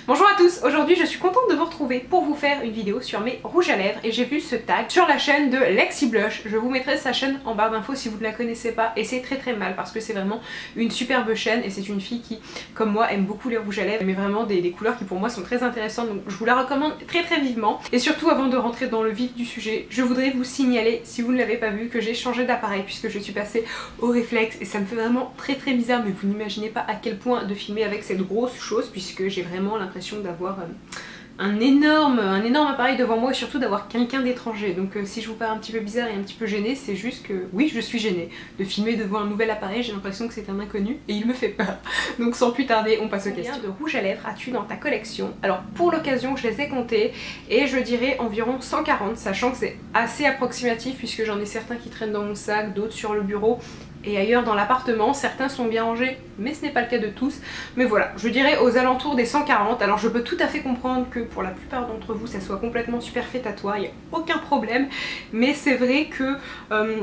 Bonjour à tous, aujourd'hui je suis contente de vous retrouver pour vous faire une vidéo sur mes rouges à lèvres et j'ai vu ce tag sur la chaîne de Lexi Blush. Je vous mettrai sa chaîne en barre d'infos si vous ne la connaissez pas et c'est très mal parce que c'est vraiment une superbe chaîne et c'est une fille qui, comme moi, aime beaucoup les rouges à lèvres mais vraiment des couleurs qui pour moi sont très intéressantes, donc je vous la recommande très vivement. Et surtout, avant de rentrer dans le vif du sujet, je voudrais vous signaler, si vous ne l'avez pas vu, que j'ai changé d'appareil puisque je suis passée au réflexe et ça me fait vraiment très bizarre, mais vous n'imaginez pas à quel point de filmer avec cette grosse chose puisque j'ai vraiment l'impression d'avoir un énorme appareil devant moi et surtout d'avoir quelqu'un d'étranger. Donc si je vous parais un petit peu bizarre et un petit peu gênée, c'est juste que oui, je suis gênée de filmer devant un nouvel appareil. J'ai l'impression que c'est un inconnu et il me fait peur. Donc sans plus tarder, on passe aux questions. Combien de rouges à lèvres as-tu dans ta collection? Alors pour l'occasion, je les ai comptés et je dirais environ 140, sachant que c'est assez approximatif puisque j'en ai certains qui traînent dans mon sac, d'autres sur le bureau et ailleurs dans l'appartement. Certains sont bien rangés mais ce n'est pas le cas de tous, mais voilà, je dirais aux alentours des 140. Alors je peux tout à fait comprendre que pour la plupart d'entre vous ça soit complètement superfétatoire, il n'y a aucun problème, mais c'est vrai que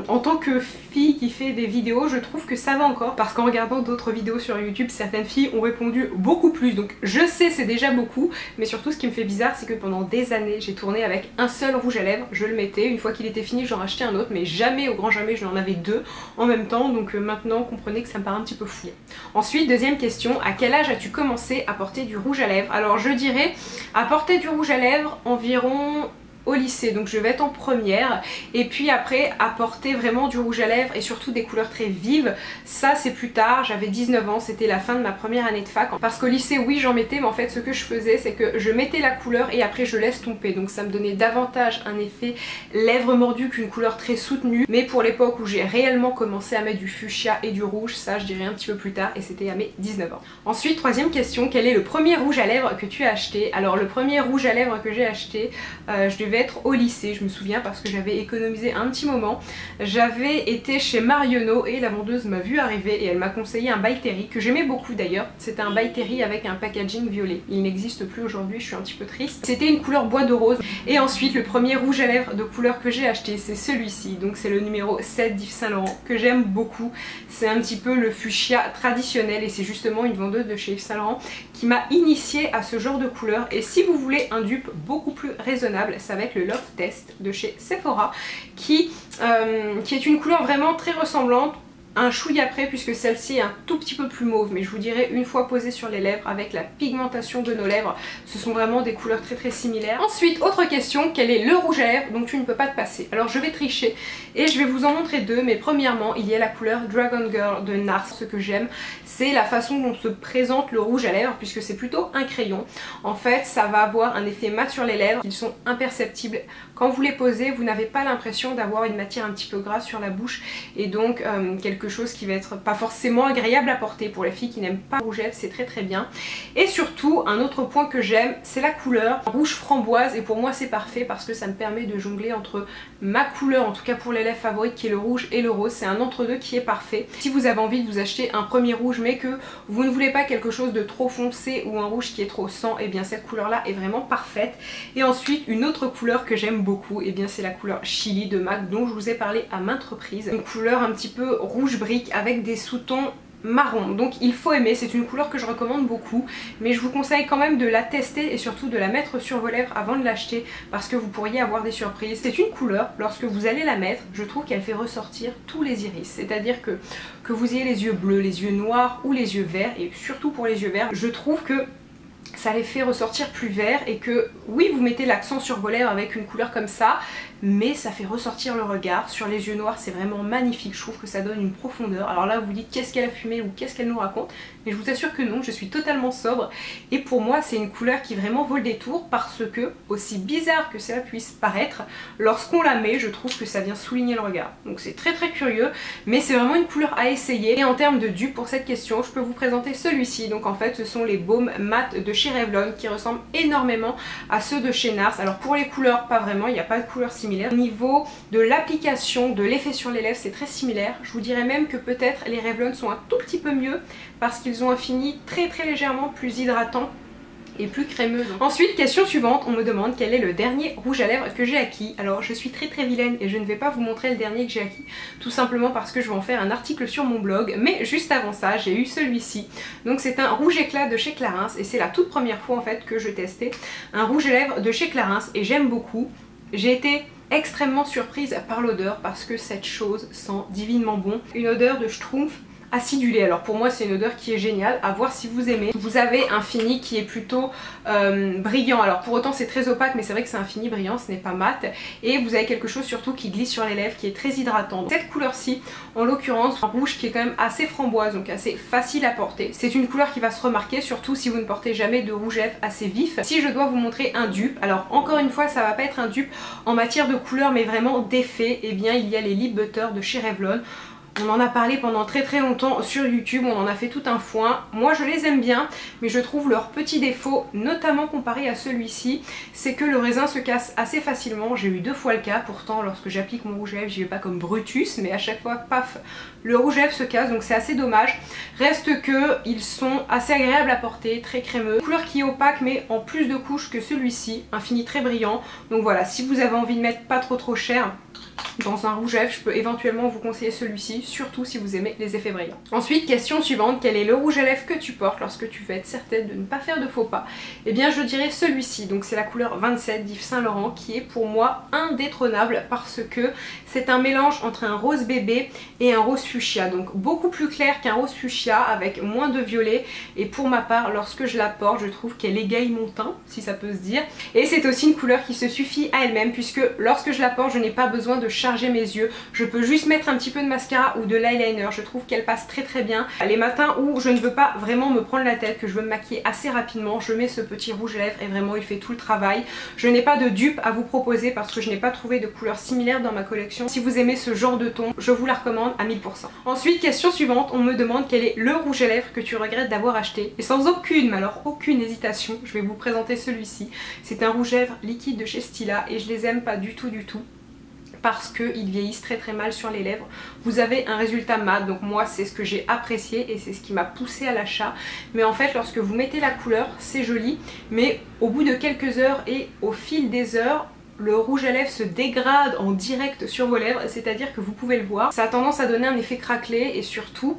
en tant que fille qui fait des vidéos, je trouve que ça va encore, parce qu'en regardant d'autres vidéos sur YouTube, certaines filles ont répondu beaucoup plus, donc je sais c'est déjà beaucoup, mais surtout ce qui me fait bizarre c'est que pendant des années j'ai tourné avec un seul rouge à lèvres, je le mettais, une fois qu'il était fini j'en rachetais un autre, mais jamais, au grand jamais, je n'en avais deux en même temps, donc maintenant comprenez que ça me paraît un petit peu fou. Ensuite, deuxième question, à quel âge as-tu commencé à porter du rouge à lèvres? Alors je dirais à porter du rouge à lèvres environ au lycée, donc je vais être en première, et puis après à porter vraiment du rouge à lèvres et surtout des couleurs très vives, ça c'est plus tard, j'avais 19 ans, c'était la fin de ma première année de fac, parce qu'au lycée oui j'en mettais, mais en fait ce que je faisais c'est que je mettais la couleur et après je laisse tomber, donc ça me donnait davantage un effet lèvres mordues qu'une couleur très soutenue, mais pour l'époque où j'ai réellement commencé à mettre du fuchsia et du rouge, ça je dirais un petit peu plus tard, et c'était à mes 19 ans. Ensuite, troisième question, quel est le premier rouge à lèvres que tu as acheté? Alors le premier rouge à lèvres que j'ai acheté, je devais être au lycée, je me souviens, parce que j'avais économisé un petit moment. J'avais été chez Marionneau et la vendeuse m'a vu arriver et elle m'a conseillé un By Terry que j'aimais beaucoup d'ailleurs. C'était un By Terry avec un packaging violet. Il n'existe plus aujourd'hui, je suis un petit peu triste. C'était une couleur bois de rose. Et ensuite le premier rouge à lèvres de couleur que j'ai acheté, c'est celui-ci, donc c'est le numéro 7 d'Yves Saint Laurent, que j'aime beaucoup. C'est un petit peu le fuchsia traditionnel et c'est justement une vendeuse de chez Yves Saint Laurent qui m'a initiée à ce genre de couleur. Et si vous voulez un dupe beaucoup plus raisonnable, ça va être le Love Test de chez Sephora qui est une couleur vraiment très ressemblante, un chouïa après, puisque celle-ci est un tout petit peu plus mauve, mais je vous dirais une fois posée sur les lèvres avec la pigmentation de nos lèvres, ce sont vraiment des couleurs très similaires. Ensuite, autre question, quel est le rouge à lèvres dont tu ne peux pas te passer? Alors je vais tricher et je vais vous en montrer deux, mais premièrement il y a la couleur Dragon Girl de NARS. Ce que j'aime c'est la façon dont se présente le rouge à lèvres, puisque c'est plutôt un crayon. En fait ça va avoir un effet mat sur les lèvres, ils sont imperceptibles. Quand vous les posez, vous n'avez pas l'impression d'avoir une matière un petit peu grasse sur la bouche et donc quelque chose qui va être pas forcément agréable à porter. Pour les filles qui n'aiment pas le rouge à lèvres, c'est très bien. Et surtout, un autre point que j'aime, c'est la couleur rouge framboise, et pour moi c'est parfait parce que ça me permet de jongler entre ma couleur, en tout cas pour les lèvres favorite, qui est le rouge et le rose. C'est un entre-deux qui est parfait. Si vous avez envie de vous acheter un premier rouge mais que vous ne voulez pas quelque chose de trop foncé ou un rouge qui est trop sang, et bien cette couleur là est vraiment parfaite. Et ensuite, une autre couleur que j'aime beaucoup, et bien c'est la couleur Chili de MAC dont je vous ai parlé à maintes reprises. Une couleur un petit peu rouge brique avec des sous-tons marron, donc il faut aimer. C'est une couleur que je recommande beaucoup, mais je vous conseille quand même de la tester et surtout de la mettre sur vos lèvres avant de l'acheter parce que vous pourriez avoir des surprises. C'est une couleur, lorsque vous allez la mettre, je trouve qu'elle fait ressortir tous les iris, c'est-à-dire que vous ayez les yeux bleus, les yeux noirs ou les yeux verts, et surtout pour les yeux verts, je trouve que ça les fait ressortir plus verts, et que oui vous mettez l'accent sur vos lèvres avec une couleur comme ça, mais ça fait ressortir le regard. Sur les yeux noirs c'est vraiment magnifique, je trouve que ça donne une profondeur. Alors là vous vous dites qu'est-ce qu'elle a fumé ou qu'est-ce qu'elle nous raconte, mais je vous assure que non, je suis totalement sobre et pour moi c'est une couleur qui vraiment vaut le détour parce que, aussi bizarre que cela puisse paraître, lorsqu'on la met je trouve que ça vient souligner le regard. Donc c'est très curieux, mais c'est vraiment une couleur à essayer. Et en termes de dupe pour cette question, je peux vous présenter celui-ci. Donc en fait ce sont les baumes mat de chez Revlon qui ressemblent énormément à ceux de chez NARS. Alors pour les couleurs pas vraiment, il n'y a pas de couleur similaire. Au niveau de l'application, de l'effet sur les lèvres, c'est très similaire. Je vous dirais même que peut-être les Revlon sont un tout petit peu mieux parce qu'ils ont un fini très légèrement plus hydratant et plus crémeux. Ensuite, question suivante, on me demande quel est le dernier rouge à lèvres que j'ai acquis. Alors je suis très vilaine et je ne vais pas vous montrer le dernier que j'ai acquis, tout simplement parce que je vais en faire un article sur mon blog, mais juste avant ça j'ai eu celui-ci. Donc c'est un rouge éclat de chez Clarins et c'est la toute première fois en fait que je testais un rouge à lèvres de chez Clarins et j'aime beaucoup. J'ai été extrêmement surprise par l'odeur parce que cette chose sent divinement bon. Une odeur de schtroumpf acidulé. Alors pour moi c'est une odeur qui est géniale, à voir si vous aimez. Vous avez un fini qui est plutôt brillant, alors pour autant c'est très opaque mais c'est vrai que c'est un fini brillant, ce n'est pas mat, et vous avez quelque chose surtout qui glisse sur les lèvres, qui est très hydratant. Cette couleur-ci, en l'occurrence, un rouge qui est quand même assez framboise, donc assez facile à porter. C'est une couleur qui va se remarquer, surtout si vous ne portez jamais de rouge à lèvres assez vif. Si je dois vous montrer un dupe, alors encore une fois ça va pas être un dupe en matière de couleur mais vraiment d'effet, et bien il y a les Lip Butter de chez Revlon. On en a parlé pendant très longtemps sur YouTube, on en a fait tout un foin. Moi je les aime bien, mais je trouve leur petit défaut, notamment comparé à celui-ci, c'est que le raisin se casse assez facilement. J'ai eu 2 fois le cas, pourtant lorsque j'applique mon rouge à lèvres, j'y vais pas comme Brutus, mais à chaque fois, paf, le rouge à lèvres se casse, donc c'est assez dommage. Reste que ils sont assez agréables à porter, très crémeux. Une couleur qui est opaque, mais en plus de couches que celui-ci, un fini très brillant. Donc voilà, si vous avez envie de mettre pas trop cher dans un rouge à lèvres, je peux éventuellement vous conseiller celui-ci, surtout si vous aimez les effets brillants. Ensuite, question suivante, quel est le rouge à lèvres que tu portes lorsque tu veux être certaine de ne pas faire de faux pas? Eh bien je dirais celui-ci, donc c'est la couleur 27 d'Yves Saint Laurent, qui est pour moi indétrônable parce que c'est un mélange entre un rose bébé et un rose fuchsia, donc beaucoup plus clair qu'un rose fuchsia avec moins de violet, et pour ma part lorsque je la porte je trouve qu'elle égaye mon teint, si ça peut se dire, et c'est aussi une couleur qui se suffit à elle-même puisque lorsque je la porte je n'ai pas besoin de charger mes yeux, je peux juste mettre un petit peu de mascara ou de l'eyeliner, je trouve qu'elle passe très bien. Les matins où je ne veux pas vraiment me prendre la tête, que je veux me maquiller assez rapidement, je mets ce petit rouge à lèvres et vraiment il fait tout le travail. Je n'ai pas de dupe à vous proposer parce que je n'ai pas trouvé de couleur similaire dans ma collection. Si vous aimez ce genre de ton, je vous la recommande à 1000%. Ensuite, question suivante, on me demande quel est le rouge à lèvres que tu regrettes d'avoir acheté. Et sans aucune, mais alors aucune hésitation, je vais vous présenter celui-ci. C'est un rouge à lèvres liquide de chez Stila et je les aime pas du tout parce qu'ils vieillissent très mal sur les lèvres. Vous avez un résultat mat, donc moi c'est ce que j'ai apprécié et c'est ce qui m'a poussé à l'achat. Mais en fait lorsque vous mettez la couleur, c'est joli, mais au bout de quelques heures et au fil des heures, le rouge à lèvres se dégrade en direct sur vos lèvres, c'est-à-dire que vous pouvez le voir. Ça a tendance à donner un effet craquelé et surtout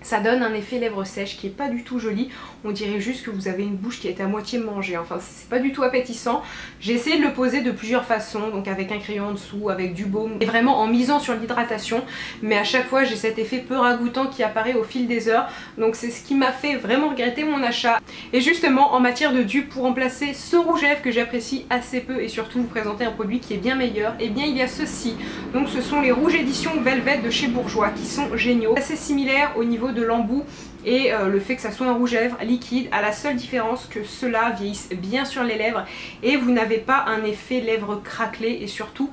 ça donne un effet lèvres sèches qui est pas du tout joli. On dirait juste que vous avez une bouche qui est à moitié mangée. Enfin, c'est pas du tout appétissant. J'ai essayé de le poser de plusieurs façons, donc avec un crayon en dessous, avec du baume, et vraiment en misant sur l'hydratation. Mais à chaque fois, j'ai cet effet peu ragoûtant qui apparaît au fil des heures. Donc c'est ce qui m'a fait vraiment regretter mon achat. Et justement, en matière de dupe, pour remplacer ce rouge à lèvres que j'apprécie assez peu et surtout vous présenter un produit qui est bien meilleur, et bien il y a ceci. Donc ce sont les rouges éditions Velvet de chez Bourjois qui sont géniaux. Assez similaires au niveau de l'embout et le fait que ça soit un rouge à lèvres liquide, à la seule différence que ceux-là vieillissent bien sur les lèvres et vous n'avez pas un effet lèvres craquelées et surtout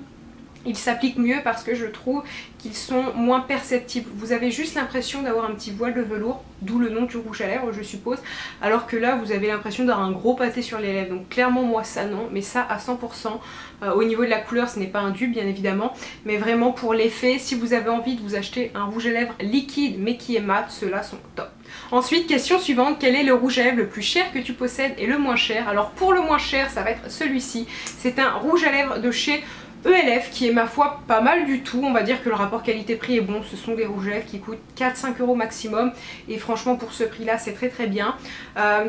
ils s'appliquent mieux parce que je trouve qu'ils sont moins perceptibles. Vous avez juste l'impression d'avoir un petit voile de velours, d'où le nom du rouge à lèvres je suppose, alors que là vous avez l'impression d'avoir un gros pâté sur les lèvres. Donc clairement moi ça non, mais ça à 100%. Au niveau de la couleur ce n'est pas un dupe bien évidemment, mais vraiment pour l'effet, si vous avez envie de vous acheter un rouge à lèvres liquide mais qui est mat, ceux-là sont top. Ensuite, question suivante, quel est le rouge à lèvres le plus cher que tu possèdes et le moins cher? Alors pour le moins cher ça va être celui-ci, c'est un rouge à lèvres de chez ELF qui est ma foi pas mal du tout. On va dire que le rapport qualité-prix est bon. Ce sont des rouges à lèvres qui coûtent 4-5 € maximum et franchement pour ce prix là c'est très bien.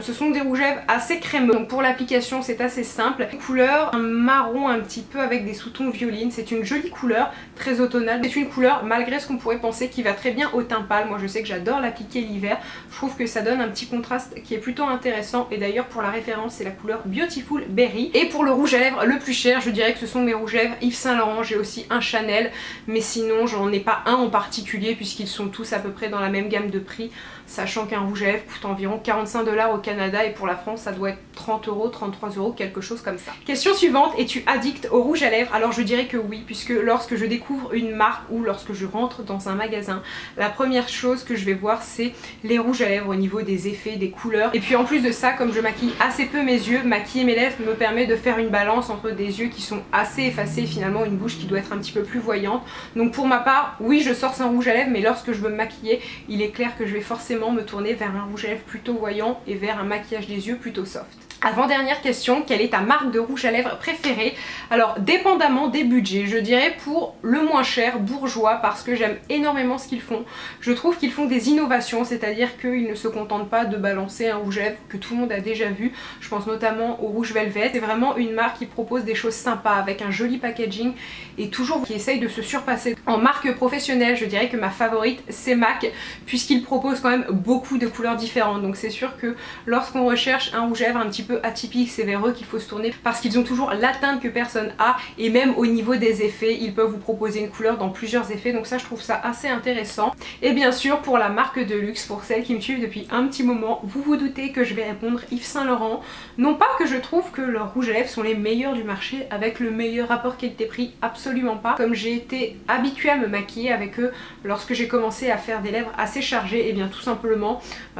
Ce sont des rouges à lèvres assez crémeux, donc pour l'application c'est assez simple. Couleur un marron un petit peu avec des sous-tons violines, c'est une jolie couleur, très automnale. C'est une couleur malgré ce qu'on pourrait penser qui va très bien au teint pâle. Moi je sais que j'adore l'appliquer l'hiver, je trouve que ça donne un petit contraste qui est plutôt intéressant et d'ailleurs pour la référence c'est la couleur Beautiful Berry. Et pour le rouge à lèvres le plus cher, je dirais que ce sont mes rouges à lèvres Yves Saint Laurent, j'ai aussi un Chanel, mais sinon j'en ai pas un en particulier puisqu'ils sont tous à peu près dans la même gamme de prix, sachant qu'un rouge à lèvres coûte environ 45 $ au Canada et pour la France ça doit être 30 €, 33 €, quelque chose comme ça. Question suivante, es-tu addict au rouge à lèvres? Alors je dirais que oui, puisque lorsque je découvre une marque ou lorsque je rentre dans un magasin, la première chose que je vais voir c'est les rouges à lèvres au niveau des effets, des couleurs. Et puis en plus de ça, comme je maquille assez peu mes yeux, maquiller mes lèvres me permet de faire une balance entre des yeux qui sont assez effacés, finalement une bouche qui doit être un petit peu plus voyante. Donc pour ma part, oui je sors un rouge à lèvres, mais lorsque je veux me maquiller, il est clair que je vais forcément me tourner vers un rouge à lèvres plutôt voyant et vers un maquillage des yeux plutôt soft. Avant-dernière question, quelle est ta marque de rouge à lèvres préférée? Alors dépendamment des budgets, je dirais pour le moins cher, Bourjois, parce que j'aime énormément ce qu'ils font. Je trouve qu'ils font des innovations, c'est-à-dire qu'ils ne se contentent pas de balancer un rouge à lèvres que tout le monde a déjà vu. Je pense notamment au rouge Velvet. C'est vraiment une marque qui propose des choses sympas avec un joli packaging et toujours qui essaye de se surpasser. En marque professionnelle, je dirais que ma favorite c'est MAC, puisqu'ils proposent quand même beaucoup de couleurs différentes. Donc c'est sûr que lorsqu'on recherche un rouge à lèvres un petit peu atypique, c'est vers eux qu'il faut se tourner parce qu'ils ont toujours la teinte que personne a, et même au niveau des effets ils peuvent vous proposer une couleur dans plusieurs effets, donc ça je trouve ça assez intéressant. Et bien sûr pour la marque de luxe, pour celles qui me suivent depuis un petit moment, vous vous doutez que je vais répondre Yves Saint Laurent. Non pas que je trouve que leurs rouges à lèvres sont les meilleurs du marché avec le meilleur rapport qualité-prix, absolument pas. Comme j'ai été habituée à me maquiller avec eux lorsque j'ai commencé à faire des lèvres assez chargées, et bien tout simplement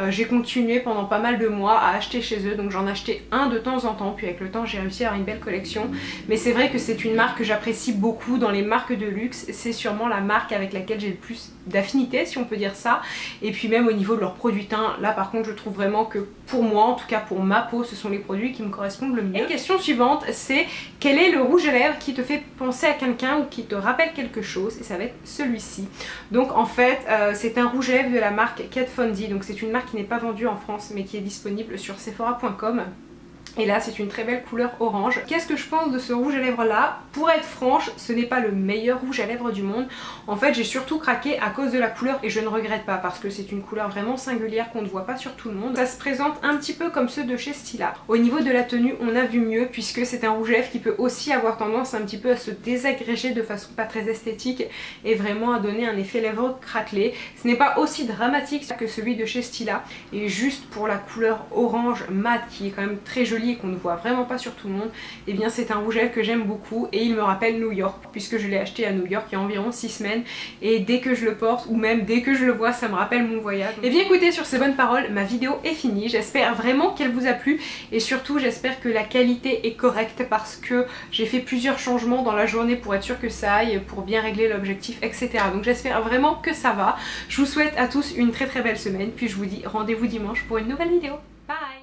j'ai continué pendant pas mal de mois à acheter chez eux, donc j'en achetais un de temps en temps, puis avec le temps j'ai réussi à avoir une belle collection. Mais c'est vrai que c'est une marque que j'apprécie beaucoup dans les marques de luxe, c'est sûrement la marque avec laquelle j'ai le plus d'affinité si on peut dire ça, et puis même au niveau de leurs produits teints, là par contre je trouve vraiment que pour moi, en tout cas pour ma peau, ce sont les produits qui me correspondent le mieux. Et question suivante, c'est quel est le rouge à lèvres qui te fait penser à quelqu'un ou qui te rappelle quelque chose, et ça va être celui-ci. Donc en fait c'est un rouge à lèvres de la marque Kat Von D, donc c'est une marque qui n'est pas vendue en France mais qui est disponible sur Sephora.com. Et là c'est une très belle couleur orange. Qu'est-ce que je pense de ce rouge à lèvres là? Pour être franche, ce n'est pas le meilleur rouge à lèvres du monde. En fait j'ai surtout craqué à cause de la couleur et je ne regrette pas parce que c'est une couleur vraiment singulière qu'on ne voit pas sur tout le monde. Ça se présente un petit peu comme ceux de chez Stila. Au niveau de la tenue on a vu mieux puisque c'est un rouge à lèvres qui peut aussi avoir tendance un petit peu à se désagréger de façon pas très esthétique et vraiment à donner un effet lèvres craquelé. Ce n'est pas aussi dramatique que celui de chez Stila, et juste pour la couleur orange mat qui est quand même très jolie et qu'on ne voit vraiment pas sur tout le monde, et eh bien c'est un rouge à lèvres que j'aime beaucoup et il me rappelle New York puisque je l'ai acheté à New York il y a environ 6 semaines, et dès que je le porte ou même dès que je le vois ça me rappelle mon voyage. Et bien écoutez, sur ces bonnes paroles ma vidéo est finie, j'espère vraiment qu'elle vous a plu et surtout j'espère que la qualité est correcte parce que j'ai fait plusieurs changements dans la journée pour être sûr que ça aille, pour bien régler l'objectif, etc. Donc j'espère vraiment que ça va. Je vous souhaite à tous une très belle semaine, puis je vous dis rendez-vous dimanche pour une nouvelle vidéo. Bye!